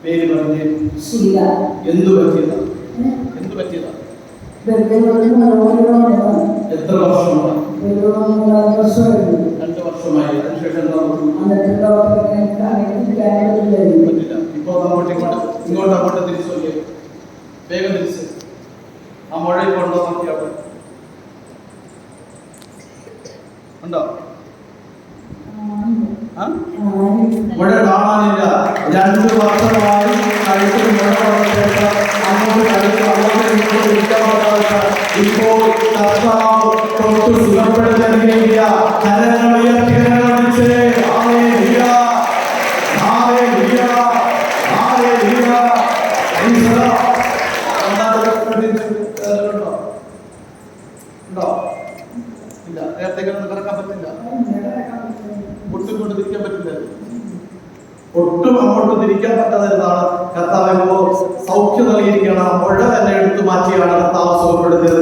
പേര് പറഞ്ഞ് എന്തു പറ്റിയതാ? എന്തു പറ്റിയതാ? എത്ര വർഷമാണ്? 2 വർഷമായി. അതിനുശേഷം പറ്റില്ല. ഇപ്പൊ ഇങ്ങോട്ട് തിരിച്ചു നോക്കിയേ. വേഗം തിരിച്ച് ആ മുഴ ഇപ്പൊ ഉണ്ടോ നോക്കിയാട്ടെ. ഉണ്ടോ? മുഴ കാണാനില്ല. 2 വർഷമായി കഴുത്തിൽ മുഴ വന്ന ശേഷം ഇപ്പോൾ കർത്താവ് തൊട്ട് സുഖപ്പെടുത്തി അനുഗ്രഹിക്കുക. കരങ്ങൾ ഉയർത്തി കരങ്ങളടിച്ച് ഹല്ലേലൂയ, ഹല്ലേലൂയ, ഹല്ലേലൂയ. ഉണ്ടോ? ഇല്ല. നേരത്തേക്ക് കിടക്കാൻ പറ്റില്ല. ഒട്ടും കൊണ്ട് തിരിക്കാൻ പറ്റില്ല. ഒട്ടും അങ്ങോട്ട് തിരിക്കാൻ പറ്റാതിരുന്നാണ് കർത്താവ് സൗഖ്യം നൽകിയിരിക്കുകയാണ്. മുഴ തന്നെ എടുത്തു മാറ്റിയാണ് കർത്താവ് സുഖപ്പെടുത്തിയത്.